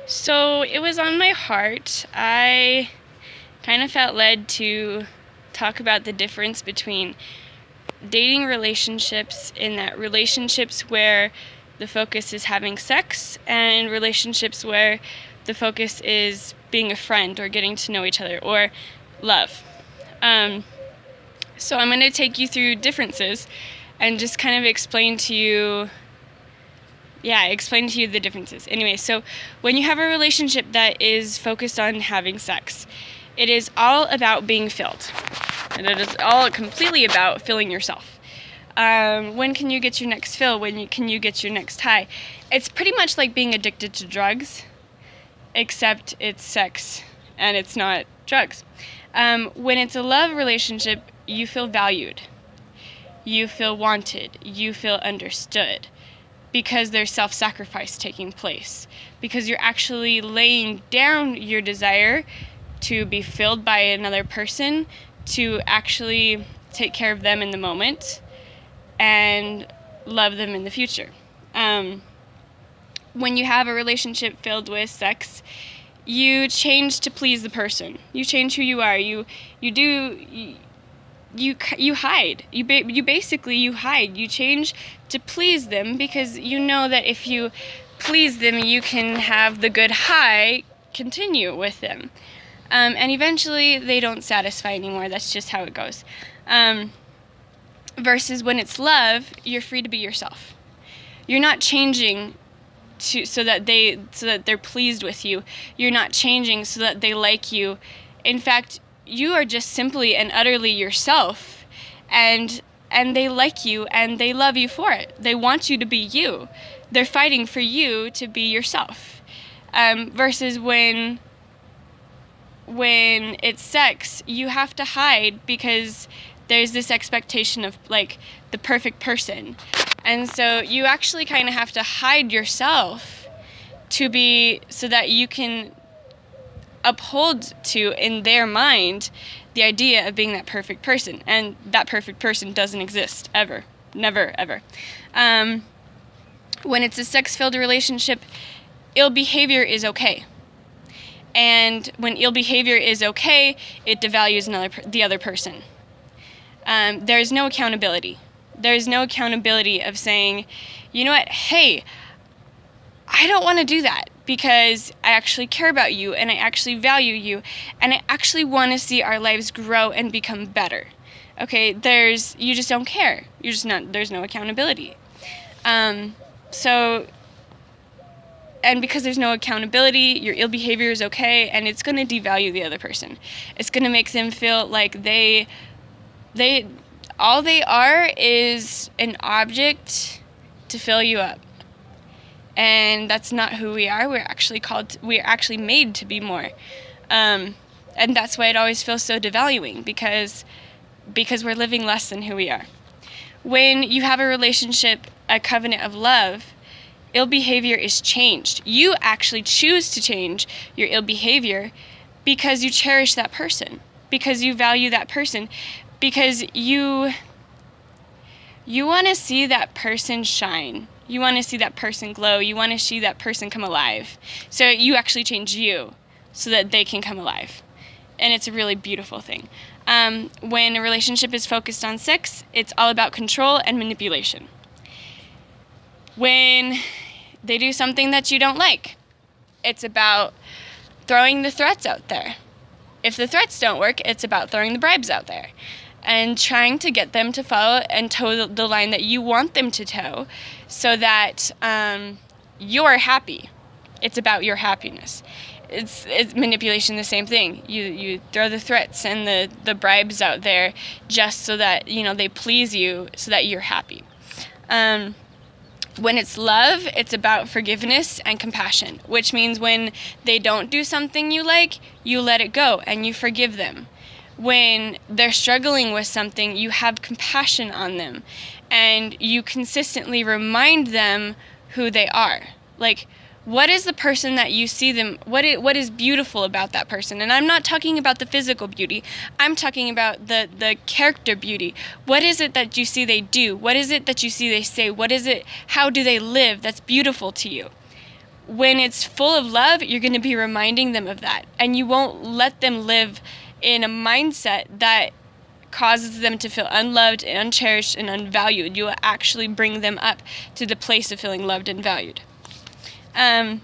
So it was on my heart. I kind of felt led to talk about the difference between dating relationships, in that relationships where the focus is having sex and relationships where the focus is being a friend or getting to know each other or love. So I'm going to take you through differences and just kind of explain to you the differences. Anyway, so when you have a relationship that is focused on having sex, it is all about being filled. And it is all completely about filling yourself. When can you get your next fill? Can you get your next high? It's pretty much like being addicted to drugs, except it's sex and it's not drugs. When it's a love relationship, you feel valued. You feel wanted. You feel understood. Because there's self-sacrifice taking place. Because you're actually laying down your desire to be filled by another person, to actually take care of them in the moment and love them in the future. When you have a relationship filled with sex, you change to please the person. You change who you are. You hide. You hide. You change to please them because you know that if you please them, you can have the good high continue with them. And eventually they don't satisfy anymore. That's just how it goes. Versus when it's love, you're free to be yourself. You're not changing so that they're pleased with you. You're not changing so that they like you. In fact, you are just simply and utterly yourself, and they like you and they love you for it. They want you to be you. They're fighting for you to be yourself. Versus when it's sex, you have to hide because there's this expectation of like the perfect person. And so you actually kind of have to hide yourself so that you can uphold to, in their mind, the idea of being that perfect person. And that perfect person doesn't exist, ever. Never, ever. When it's a sex-filled relationship, ill behavior is okay. And when ill behavior is okay, it devalues the other person. There's no accountability. There's no accountability of saying, you know what, hey, I don't want to do that because I actually care about you and I actually value you and I actually want to see our lives grow and become better. Okay, you just don't care. There's no accountability. And because there's no accountability, your ill behavior is okay, and it's going to devalue the other person. It's going to make them feel like all they are is an object to fill you up. And that's not who we are. We're actually made to be more. And that's why it always feels so devaluing, because we're living less than who we are. When you have a relationship, a covenant of love, ill behavior is changed. You actually choose to change your ill behavior because you cherish that person, because you value that person, because you want to see that person shine. You want to see that person glow. You want to see that person come alive. So you actually change you so that they can come alive. And it's a really beautiful thing. When a relationship is focused on sex, it's all about control and manipulation. When they do something that you don't like, it's about throwing the threats out there. If the threats don't work, it's about throwing the bribes out there and trying to get them to follow and toe the line that you want them to toe so that you're happy. It's about your happiness. It's manipulation, the same thing. You throw the threats and the bribes out there just so that, they please you so that you're happy. When it's love, it's about forgiveness and compassion, which means when they don't do something you like, you let it go and you forgive them. When they're struggling with something, you have compassion on them and you consistently remind them who they are. Like, what is the person that you see them, what is beautiful about that person? And I'm not talking about the physical beauty. I'm talking about the character beauty. What is it that you see they do? What is it that you see they say? How do they live that's beautiful to you? when it's full of love, you're going to be reminding them of that. And you won't let them live in a mindset that causes them to feel unloved and uncherished and unvalued. You will actually bring them up to the place of feeling loved and valued. A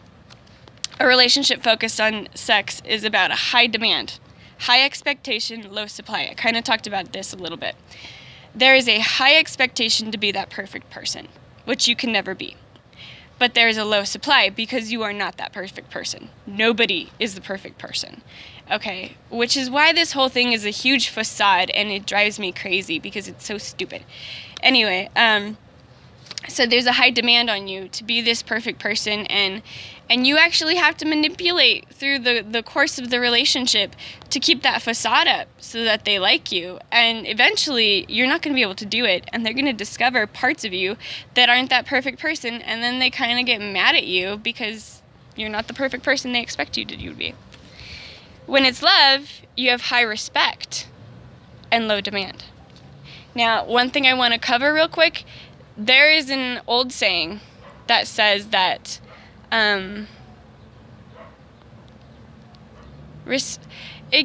relationship focused on sex is about a high demand, high expectation, low supply. I kind of talked about this a little bit. There is a high expectation to be that perfect person, which you can never be. But there is a low supply because you are not that perfect person. Nobody is the perfect person. Okay, which is why this whole thing is a huge facade, and it drives me crazy because it's so stupid. Anyway, so there's a high demand on you to be this perfect person, and you actually have to manipulate through the course of the relationship to keep that facade up so that they like you. And eventually, you're not going to be able to do it, and they're going to discover parts of you that aren't that perfect person, and then they kind of get mad at you because you're not the perfect person they expect you to be. When it's love, you have high respect and low demand. Now, one thing I want to cover real quick, there is an old saying that says that it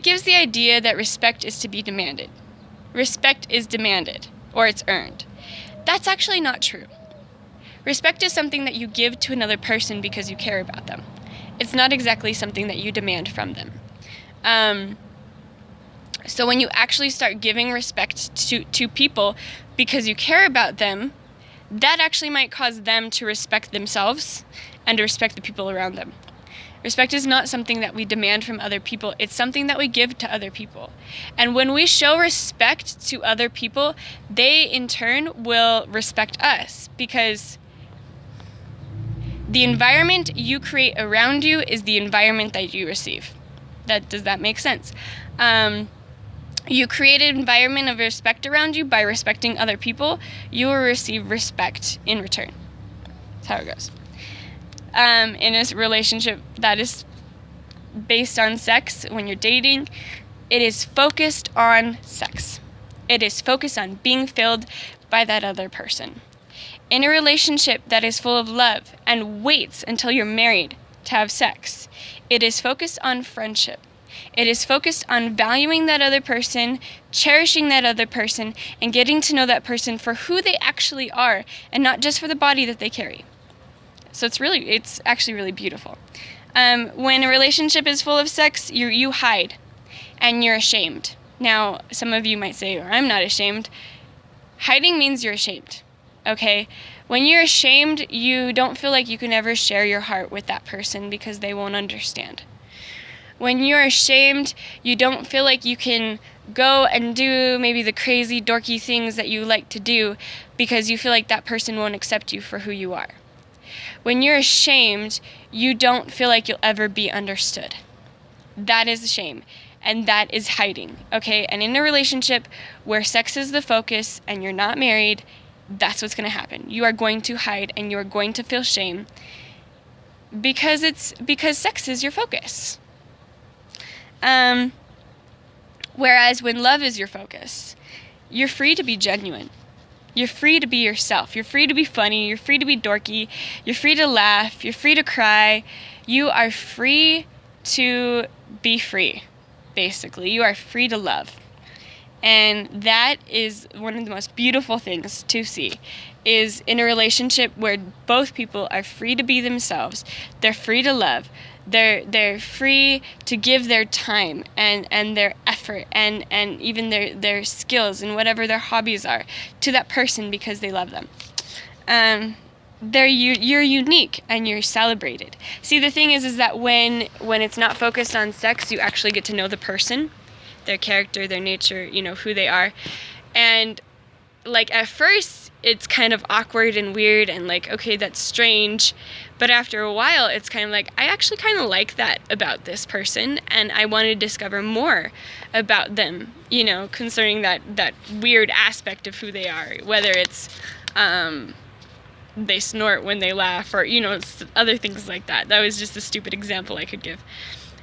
gives the idea that respect is to be demanded. Respect is demanded, or it's earned. That's actually not true. Respect is something that you give to another person because you care about them. It's not exactly something that you demand from them. So when you actually start giving respect to people because you care about them, that actually might cause them to respect themselves and to respect the people around them. Respect is not something that we demand from other people. It's something that we give to other people. And when we show respect to other people, they in turn will respect us, because the environment you create around you is the environment that you receive. Does that make sense? You create an environment of respect around you by respecting other people. You will receive respect in return. That's how it goes. In a relationship that is based on sex, when you're dating, it is focused on sex. It is focused on being filled by that other person. In a relationship that is full of love and waits until you're married to have sex, it is focused on friendship. It is focused on valuing that other person, cherishing that other person, and getting to know that person for who they actually are, and not just for the body that they carry. So it's actually really beautiful. When a relationship is full of sex, you hide, and you're ashamed. Now, some of you might say, I'm not ashamed. Hiding means you're ashamed, okay? When you're ashamed, you don't feel like you can ever share your heart with that person because they won't understand. When you're ashamed, you don't feel like you can go and do maybe the crazy, dorky things that you like to do because you feel like that person won't accept you for who you are. When you're ashamed, you don't feel like you'll ever be understood. That is shame, and that is hiding, okay? And in a relationship where sex is the focus and you're not married, that's what's going to happen. You are going to hide and you are going to feel shame because sex is your focus. Whereas when love is your focus, you're free to be genuine. You're free to be yourself. You're free to be funny. You're free to be dorky. You're free to laugh. You're free to cry. You are free to be free, basically. You are free to love. And that is one of the most beautiful things to see, is in a relationship where both people are free to be themselves. They're free to love. They're free to give their time and their effort and even their skills and whatever their hobbies are to that person because they love them. You're unique and you're celebrated. See, the thing is that when it's not focused on sex, you actually get to know the person, their character, their nature, who they are. And like at first it's kind of awkward and weird and like, okay, that's strange. But after a while, it's kind of like, I actually kind of like that about this person, and I want to discover more about them, concerning that weird aspect of who they are, whether it's they snort when they laugh or, other things like that. That was just a stupid example I could give.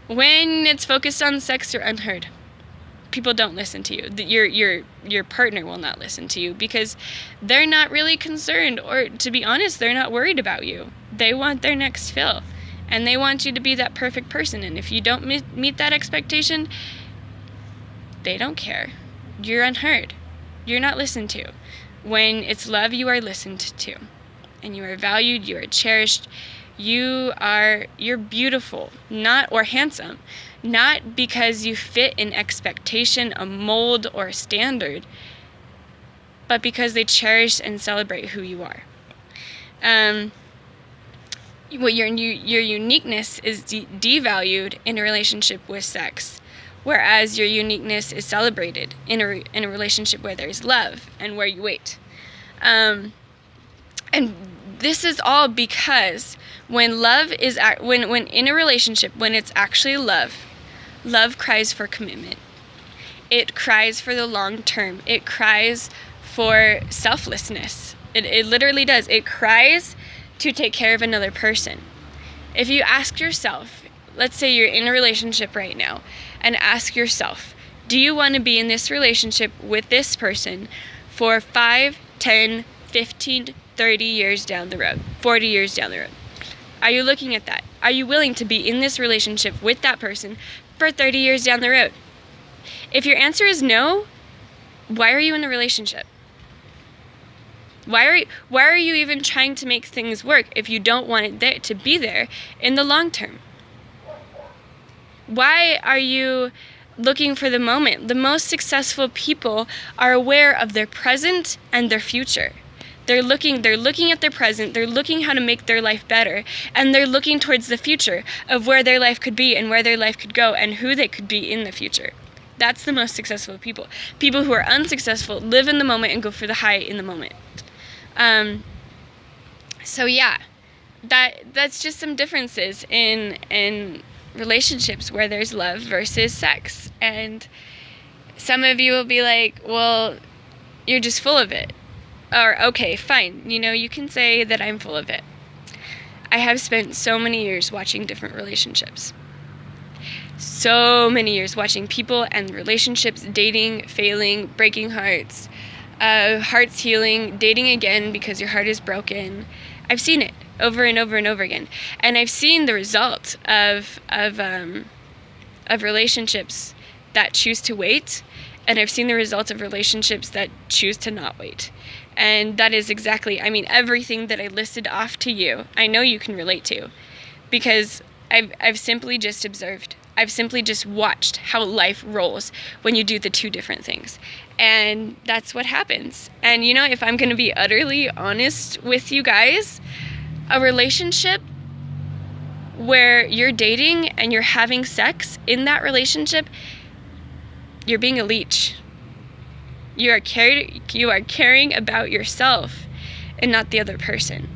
When it's focused on sex, you're unheard. People don't listen to you. Your partner will not listen to you because they're not really concerned, or to be honest, they're not worried about you. They want their next fill. and they want you to be that perfect person. And if you don't meet that expectation, they don't care. You're unheard. You're not listened to. When it's love, you are listened to, and you are valued, you are cherished. You're beautiful, not or handsome, not because you fit an expectation, a mold, or a standard, but because they cherish and celebrate who you are. Your uniqueness is devalued in a relationship with sex, whereas your uniqueness is celebrated in a relationship where there's love and where you wait. And this is all because when love is when in a relationship, when it's actually love cries for commitment. It cries for the long term. It cries for selflessness. It literally does. It cries to take care of another person. If you ask yourself, let's say you're in a relationship right now, and ask yourself, do you want to be in this relationship with this person for 5, 10, 15, 30 years down the road, 40 years down the road? Are you looking at that? Are you willing to be in this relationship with that person for 30 years down the road? If your answer is no, why are you in a relationship? Why are you even trying to make things work if you don't want it to be there in the long term? Why are you looking for the moment? The most successful people are aware of their present and their future. They're looking at their present, they're looking how to make their life better, and they're looking towards the future of where their life could be and where their life could go and who they could be in the future. That's the most successful people. People who are unsuccessful live in the moment and go for the high in the moment. So yeah, that's just some differences in relationships where there's love versus sex. And some of you will be like, well, you're just full of it. Or, okay, fine, you can say that I'm full of it. I have spent so many years watching different relationships. So many years watching people and relationships, dating, failing, breaking hearts, hearts healing, dating again because your heart is broken. I've seen it over and over and over again. And I've seen the result of relationships that choose to wait, and I've seen the results of relationships that choose to not wait. And that is exactly, everything that I listed off to you, I know you can relate to, because I've simply just observed. I've simply just watched how life rolls when you do the two different things. And that's what happens. And if I'm going to be utterly honest with you guys, a relationship where you're dating and you're having sex, in that relationship, you're being a leech. You are caring about yourself and not the other person.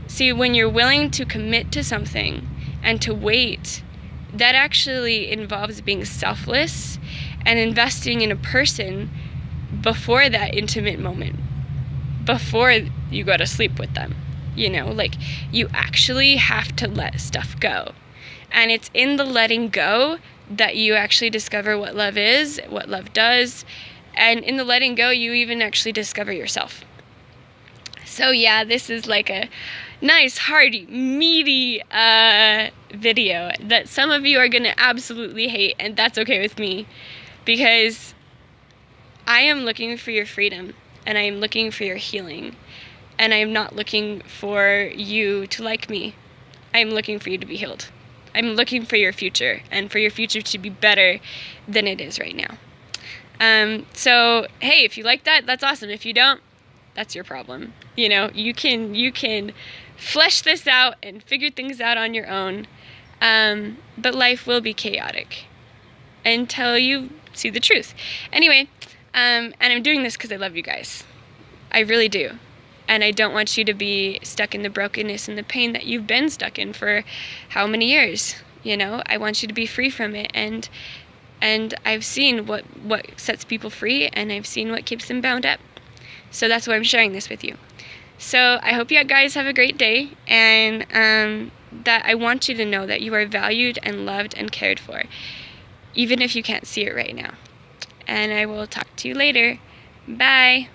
See, when you're willing to commit to something and to wait, that actually involves being selfless and investing in a person before that intimate moment, before you go to sleep with them. You actually have to let stuff go. And it's in the letting go that you actually discover what love is, what love does. And in the letting go, you even actually discover yourself. So yeah, this is like a nice, hearty, meaty video that some of you are going to absolutely hate, and that's okay with me, because I am looking for your freedom, and I am looking for your healing, and I am not looking for you to like me. I am looking for you to be healed. I'm looking for your future, and for your future to be better than it is right now. So, hey, if you like that, that's awesome. If you don't, that's your problem. You can flesh this out and figure things out on your own. But life will be chaotic until you see the truth. Anyway, and I'm doing this because I love you guys. I really do. And I don't want you to be stuck in the brokenness and the pain that you've been stuck in for how many years? I want you to be free from it. And I've seen what sets people free, and I've seen what keeps them bound up. So that's why I'm sharing this with you. So I hope you guys have a great day, and that I want you to know that you are valued and loved and cared for, even if you can't see it right now. And I will talk to you later. Bye.